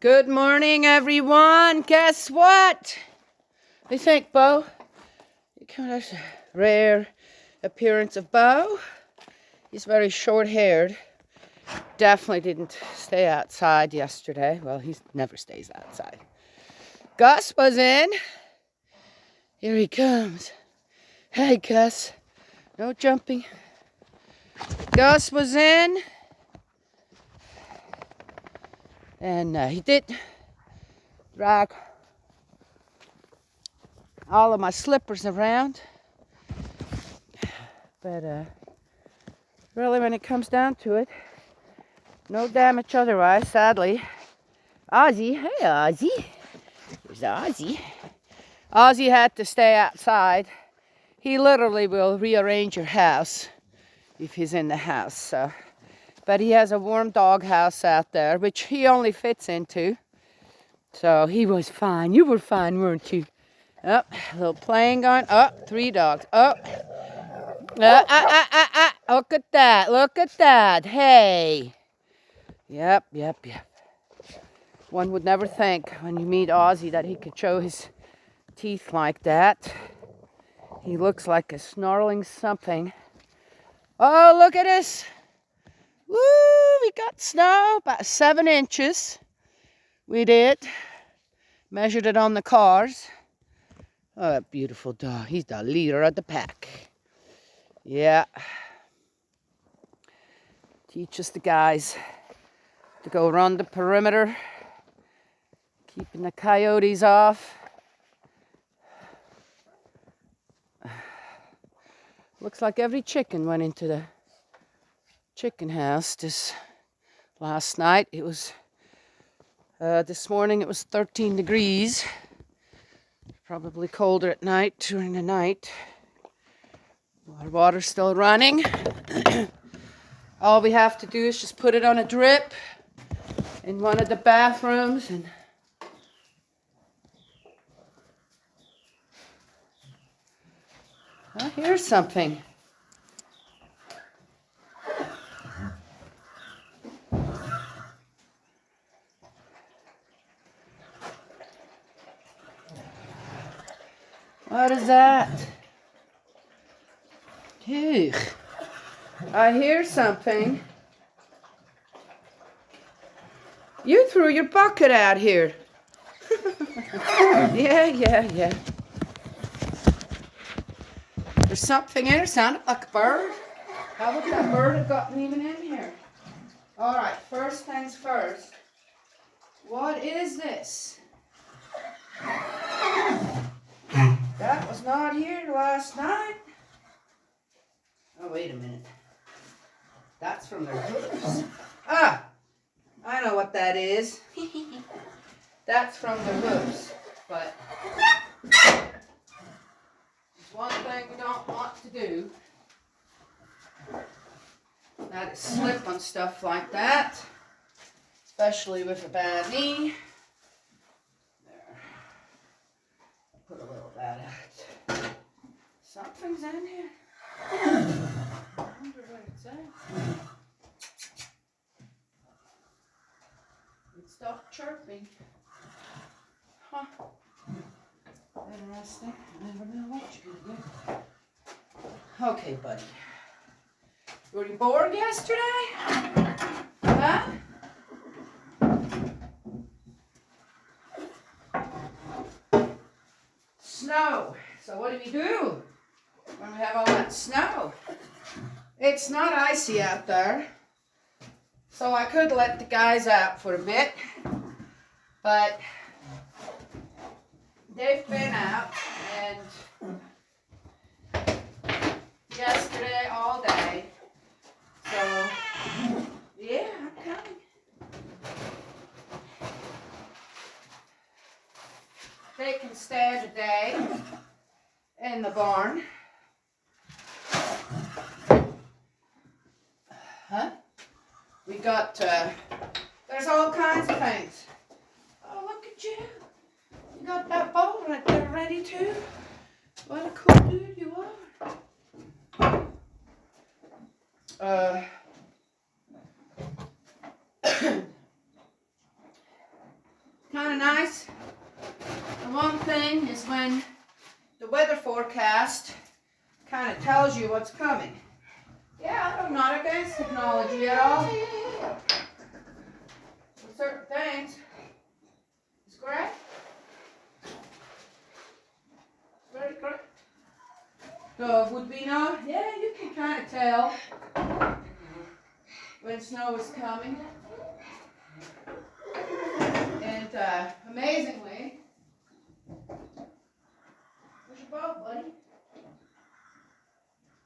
Good morning, everyone. Guess what? What do you think, Bo? That's a rare appearance of Bo. He's very short-haired. Definitely didn't stay outside yesterday. Well, he never stays outside. Gus was in. Here he comes. Hey, Gus. No jumping. Gus was in. And he did drag all of my slippers around. But really, when it comes down to it, no damage otherwise, sadly. Ozzy, hey Ozzy. There's Ozzy. Ozzy had to stay outside. He literally will rearrange your house if he's in the house. So. But he has a warm dog house out there, which he only fits into. So he was fine. You were fine, weren't you? Oh, a little playing going. Oh, 3 dogs. Oh. Look at that. Look at that. Hey. Yep. One would never think when you meet Ozzy that he could show his teeth like that. He looks like a snarling something. Oh, look at this. Woo, we got snow, about 7 inches. We did. Measured it on the cars. Oh, that beautiful dog. He's the leader of the pack. Yeah. Teaches the guys to go around the perimeter, keeping the coyotes off. Looks like every chicken went into the chicken house this last night. It was this morning it was 13 degrees. Probably colder at night during the night. Our water's still running. All we have to do is just put it on a drip in one of the bathrooms and oh, here's something. What is that? Ew. I hear something. You threw your bucket out here. Yeah. There's something in there. Sounded like a bird. How would that bird have gotten even in here? All right, first things first. What is this? That was not here last night. Oh, wait a minute. That's from their hooves. Ah, I know what that is. That's from the hooves. But there's one thing we don't want to do. That is slip on stuff like that. Especially with a bad knee. There. Put a little of that out. Something's in here. I wonder what it's at. It stopped chirping. Huh. Interesting. I never know what you're gonna do. Okay, buddy. Were you bored yesterday? Huh? Snow. So what do we do when we have all that snow? It's not icy out there, so I could let the guys out for a bit, but they've been out and yesterday all day, so yeah, I'm coming. They can stay today in the barn. Huh? We got, there's all kinds of things. Oh, look at you. You got that bowl right there ready too. What a cool dude you are. kind of nice. The one thing is when the weather forecast kind of tells you what's coming. Yeah, I'm not against technology at all. For certain things, it's great. Very great. So would we know? Yeah, you can kind of tell when snow is coming. And amazingly, where's your boat, buddy?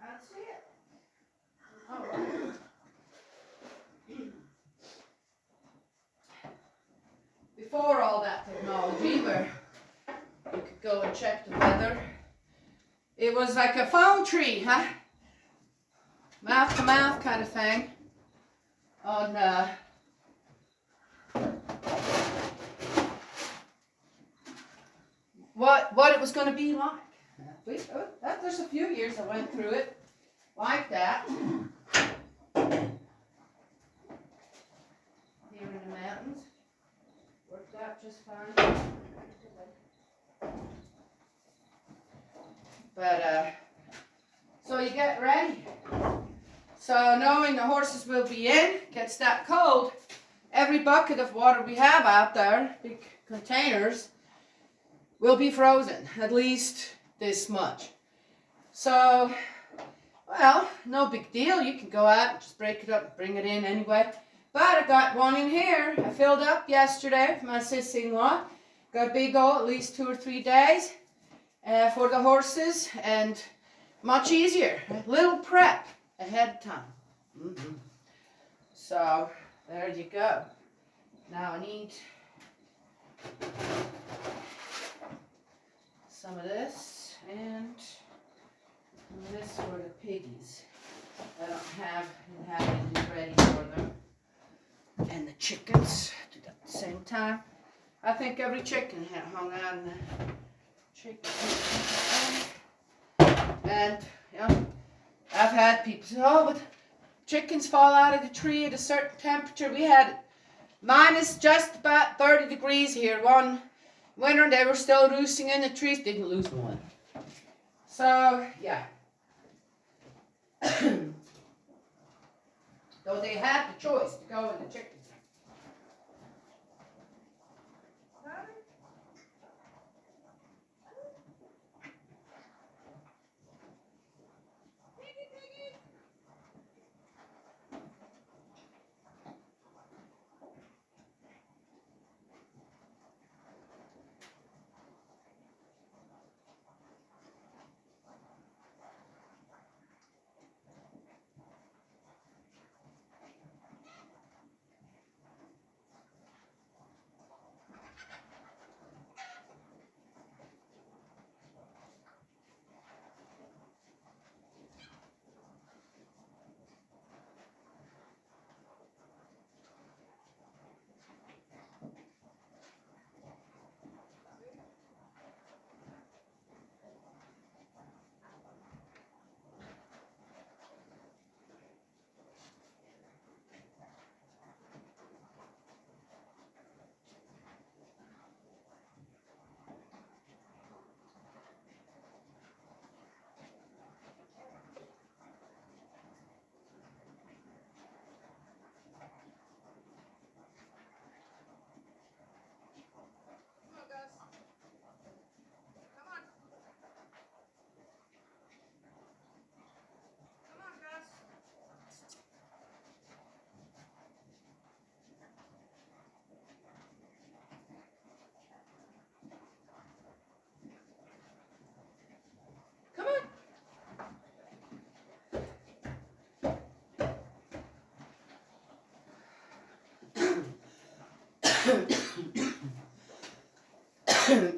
I don't see it. Oh, right. Before all that technology, where you could go and check the weather, it was like a phone tree, huh? Mouth to mouth kind of thing. On what it was going to be like. There's a few years I went through it like that. Here in the mountains. Worked out just fine. But, so you get ready. So knowing the horses will be in, gets that cold, every bucket of water we have out there, big containers, will be frozen, at least this much. So, well, no big deal. You can go out and just break it up and bring it in anyway. But I got one in here. I filled up yesterday for my sister-in-law. Got big old, at least 2 or 3 days for the horses, and much easier. A little prep ahead of time. So, there you go. Now I need some of this and this for the piggies. I don't have anything ready for them. And the chickens, do that at the same time. I think every chicken hung out in the chicken. And, you know, I've had people say, oh, but chickens fall out of the tree at a certain temperature. We had minus just about 30 degrees here one winter. They were still roosting in the trees. Didn't lose one. So, yeah. Though they had the choice to go in the chicken.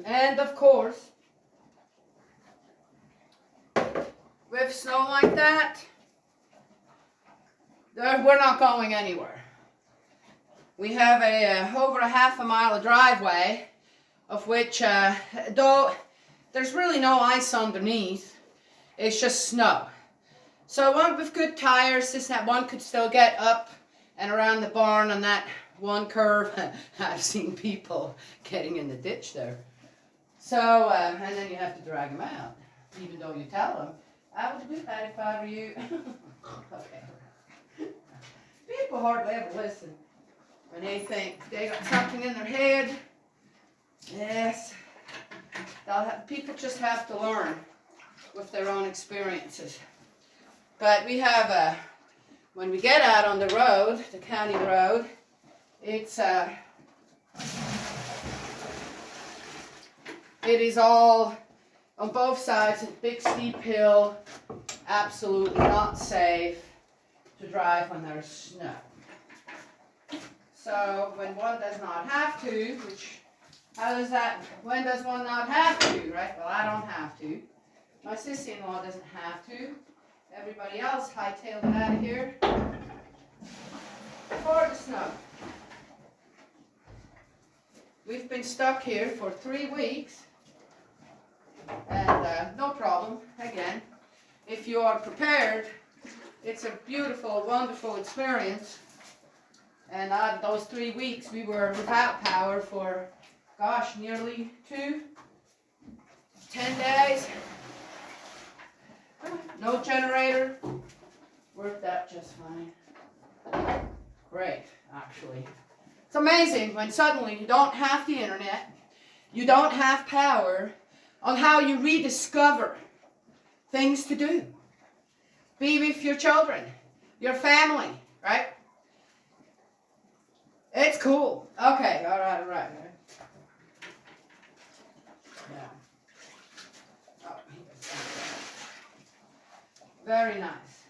And of course, with snow like that, we're not going anywhere. We have over a half a mile of driveway, of which, though there's really no ice underneath, it's just snow. So one with good tires, that one could still get up and around the barn on that one curve, I've seen people getting in the ditch there. So, and then you have to drag them out, even though you tell them, I would do that if I were you. Okay. People hardly ever listen when they think they got something in their head. Yes. People just have to learn with their own experiences. But we have, when we get out on the road, the county road, it is all on both sides, a big steep hill, absolutely not safe to drive when there's snow. So when one does not have to, which, how does that, when does one not have to, right? Well, I don't have to. My sister-in-law doesn't have to. Everybody else hightailed it out of here for the snow. We've been stuck here for 3 weeks, and no problem. Again, if you are prepared, it's a beautiful, wonderful experience. And out of those 3 weeks, we were without power for, gosh, nearly 10 days. No generator, worked out just fine. Great, actually. It's amazing when suddenly you don't have the internet, you don't have power, on how you rediscover things to do. Be with your children, your family, right? It's cool. Okay, all right. Yeah. Oh, very nice.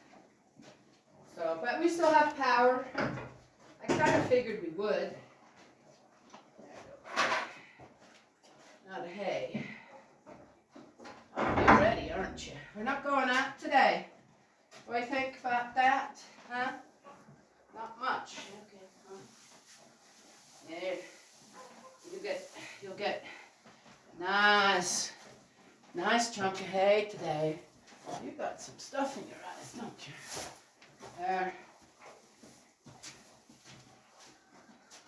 So, but we still have power. I kind of figured we would. Now the hay. Oh, you're ready, aren't you? We're not going out today. What do you think about that? Huh? Not much. Okay. Yeah. You'll get nice chunk of hay today. You got some stuff in your eyes, don't you? There.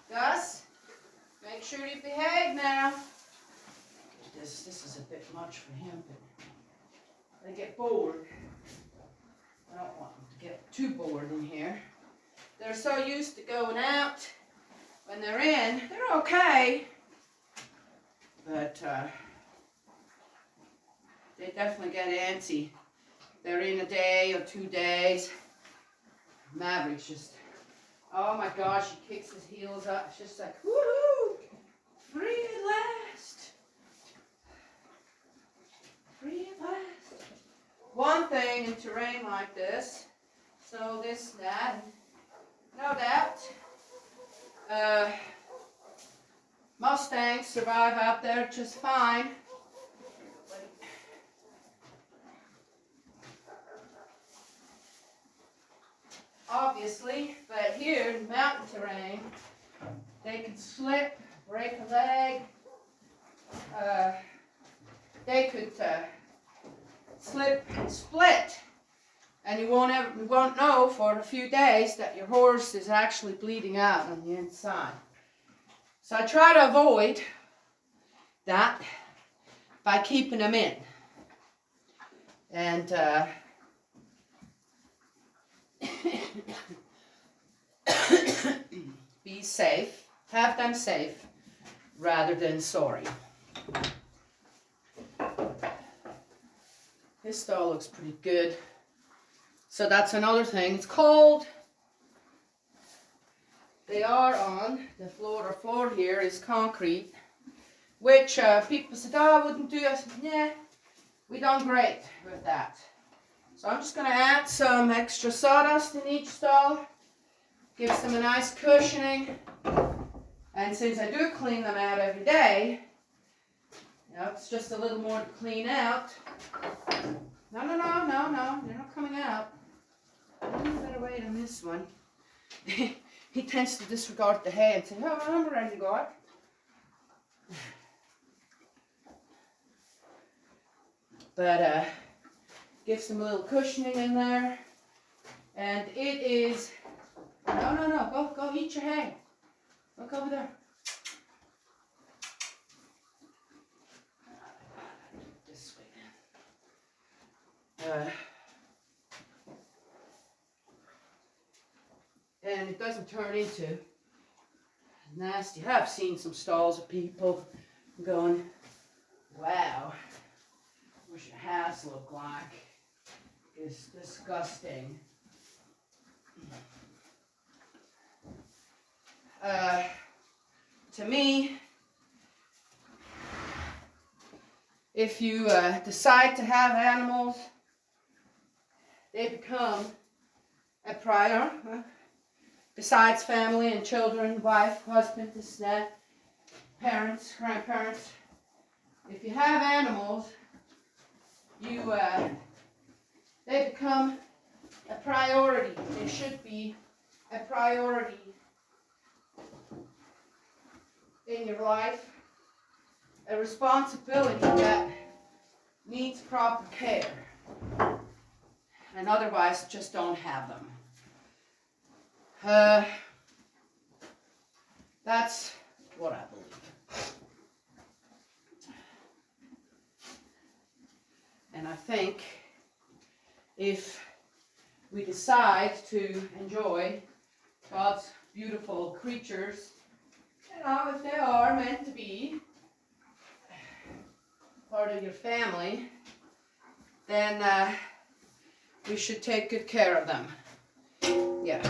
Gus, make sure you behave now. This is a bit much for him, but they get bored. I don't want them to get too bored in here. They're so used to going out. When they're in, they're okay. But they definitely get antsy. They're in a day or 2 days. Maverick's just, oh my gosh, he kicks his heels up. It's just like, woohoo! Free at last. Free at last. One thing in terrain like this, so this, that, no doubt, Mustangs survive out there just fine. Obviously, but here in mountain terrain, they can slip, break a leg. They could slip and split, and you won't know for a few days that your horse is actually bleeding out on the inside. So I try to avoid that by keeping them in. And be safe, have them safe, rather than sorry. This stall looks pretty good. So that's another thing. It's cold. They are on the floor here is concrete, which people said, oh, I wouldn't do. I said, yeah, we done great with that. So I'm just going to add some extra sawdust in each stall, gives them a nice cushioning, and since I do clean them out every day, you know, it's just a little more to clean out. No, they're not coming out. I better wait on this one. He tends to disregard the hay and say, oh, I'm ready to go. But gives them a little cushioning in there. And it is, no, go eat your hay. Look over there. This way. And it doesn't turn into nasty. I've seen some stalls of people going, wow, what your house look like? It's disgusting. To me, if you decide to have animals, they become a prior, besides family and children, wife, husband, this, that, parents, grandparents. If you have animals, they become a priority. They should be a priority in your life, a responsibility that needs proper care, and otherwise just don't have them. That's what I believe. And I think if we decide to enjoy God's beautiful creatures, if they are meant to be part of your family, then we should take good care of them. Yeah.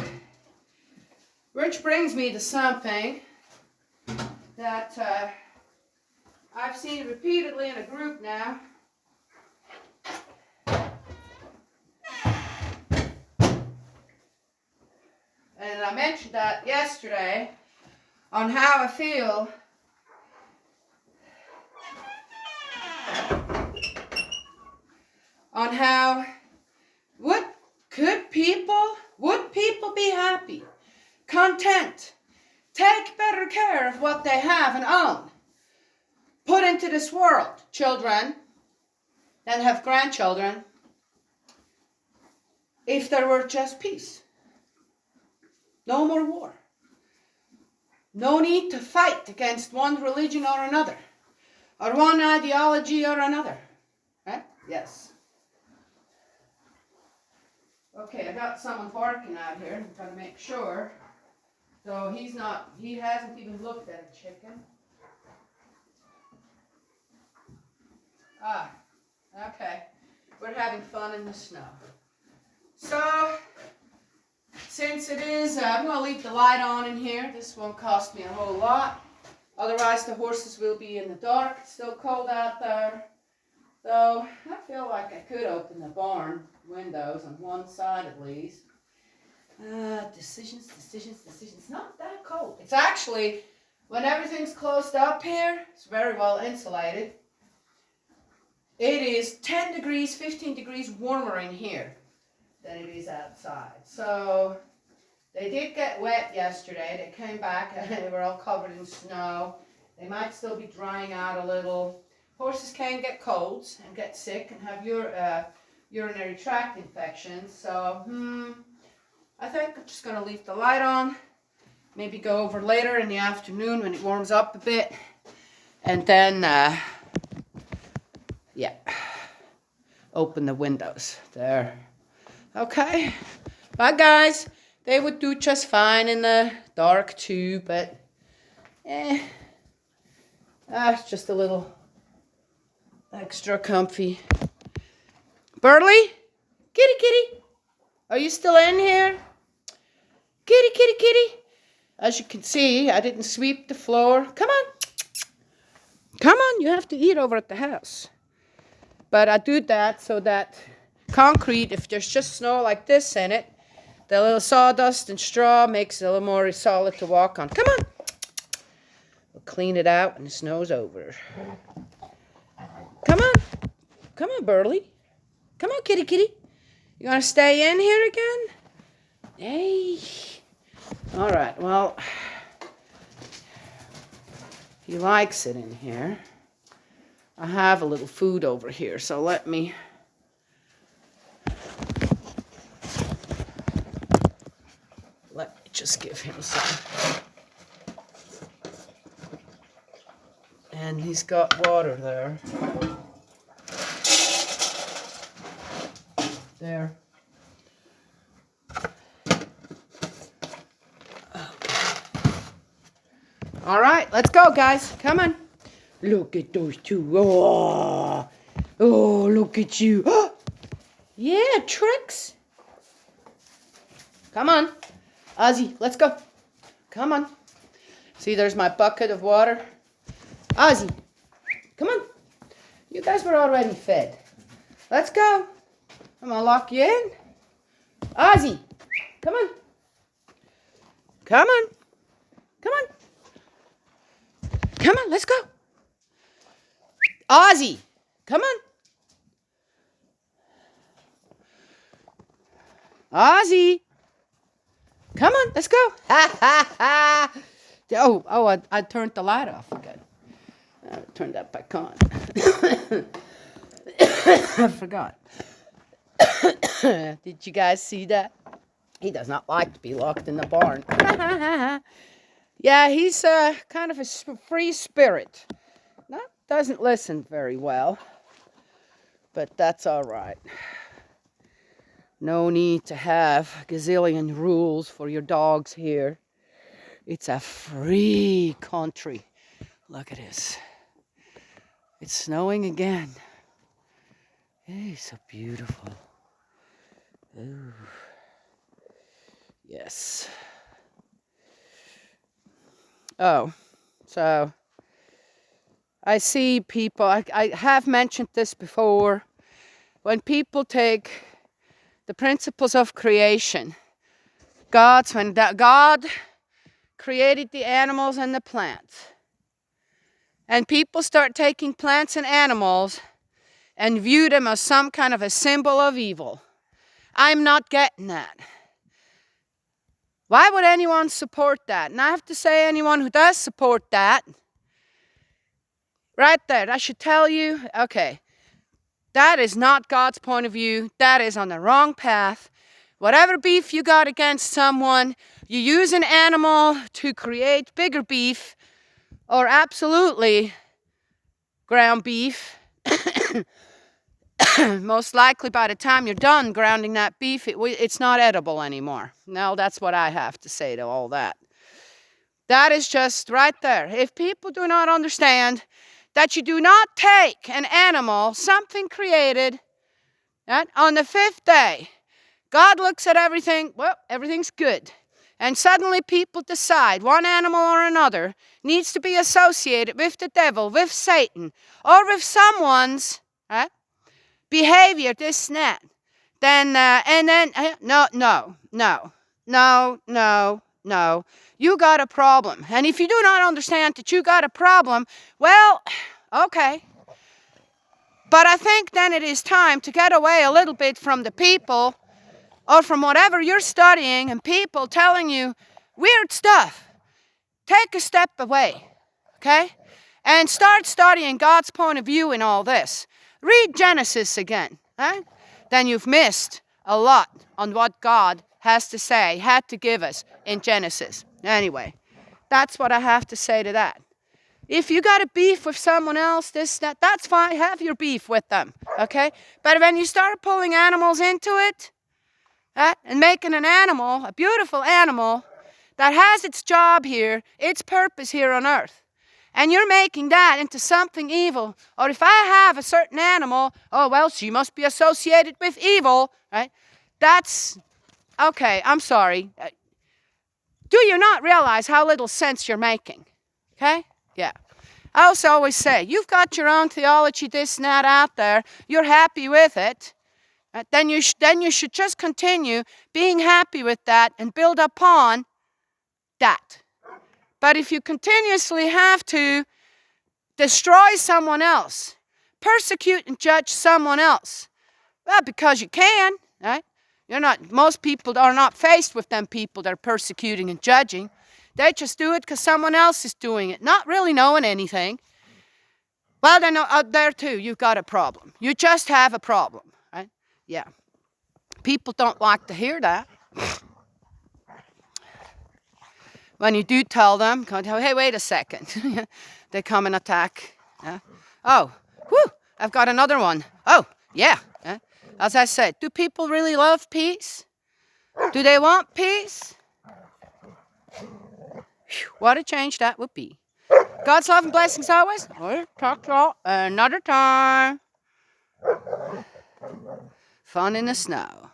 Which brings me to something that I've seen repeatedly in a group now. And I mentioned that yesterday on how I feel on how would people be happy, content, take better care of what they have and own, put into this world children and have grandchildren, if there were just peace? No more war. No need to fight against one religion or another, or one ideology or another. Right? Yes. Okay, I got someone barking out here. I'm trying to make sure. So he hasn't even looked at a chicken. Ah, okay. We're having fun in the snow. So, since it is, I'm going to leave the light on in here. This won't cost me a whole lot. Otherwise, the horses will be in the dark. It's still cold out there. So, I feel like I could open the barn windows on one side at least. Decisions. Not that cold. It's actually, when everything's closed up here, it's very well insulated. It is 10 degrees, 15 degrees warmer in here than it is outside. So, they did get wet yesterday. They came back and they were all covered in snow. They might still be drying out a little. Horses can get colds and get sick and have urinary tract infections. So, I think I'm just going to leave the light on. Maybe go over later in the afternoon when it warms up a bit. And then, yeah, open the windows there. Okay. Bye, guys. They would do just fine in the dark too, but it's just a little extra comfy. Burley? Kitty. Are you still in here? Kitty. As you can see, I didn't sweep the floor. Come on, you have to eat over at the house. But I do that so that concrete, if there's just snow like this in it, the little sawdust and straw makes it a little more solid to walk on. Come on. We'll clean it out when the snow's over. Come on, Burley. Come on, kitty. You want to stay in here again? Hey. All right, well, he likes it in here. I have a little food over here, so let me just give him some. And he's got water there. There. All right, let's go, guys. Come on. Look at those two. Oh, look at you. Yeah, tricks. Come on. Ozzy, let's go. Come on. See, there's my bucket of water. Ozzy, come on. You guys were already fed. Let's go. I'm going to lock you in. Ozzy, come on. Come on. Come on. Come on, let's go. Ozzy, come on. Ozzy, come on, let's go. Ha, ha, ha. I turned the light off again. I turned that back on. I forgot. Did you guys see that? He does not like to be locked in the barn. Yeah, he's kind of a free spirit. Doesn't listen very well, but that's all right. No need to have a gazillion rules for your dogs here. It's a free country. Look at this. It's snowing again. Hey, so beautiful. Ooh. Yes. Oh, so I see people, I have mentioned this before, when people take the principles of creation, when God created the animals and the plants, and people start taking plants and animals and view them as some kind of a symbol of evil. I'm not getting that. Why would anyone support that? And I have to say, anyone who does support that, right there, that should tell you, okay, that is not God's point of view. That is on the wrong path. Whatever beef you got against someone, you use an animal to create bigger beef, or absolutely ground beef. Most likely by the time you're done grounding that beef, it's not edible anymore. Now that's what I have to say to all that. That is just right there. If people do not understand that you do not take an animal, something created, right, on the fifth day, God looks at everything, well, everything's good. And suddenly people decide one animal or another needs to be associated with the devil, with Satan, or with someone's, right, behavior, this and that. Then, no. You got a problem. And if you do not understand that you got a problem, well, okay. But I think then it is time to get away a little bit from the people or from whatever you're studying and people telling you weird stuff. Take a step away, okay? And start studying God's point of view in all this. Read Genesis again, right? Then you've missed a lot on what God has to say, had to give us in Genesis. Anyway, that's what I have to say to that. If you got a beef with someone else, that's fine. Have your beef with them, okay? But when you start pulling animals into it, and making an animal, a beautiful animal, that has its job here, its purpose here on earth, and you're making that into something evil, or if I have a certain animal, oh, well, she must be associated with evil, right? That's, okay, I'm sorry. Do you not realize how little sense you're making? Okay? Yeah. I also always say, you've got your own theology, this and that out there. You're happy with it. Then you should just continue being happy with that and build upon that. But if you continuously have to destroy someone else, persecute and judge someone else, well, because you can, right? Most people are not faced with them people that are persecuting and judging. They just do it because someone else is doing it, not really knowing anything. Well, then out there too, you've got a problem. You just have a problem, right? Yeah. People don't like to hear that. When you do tell them, hey, wait a second. they come and attack. Yeah. Oh, whew, I've got another one. Oh, yeah. Yeah. As I said, do people really love peace? Do they want peace? Whew, what a change that would be. God's love and blessings always. We'll talk to y'all another time. Fun in the snow.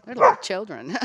They're like children.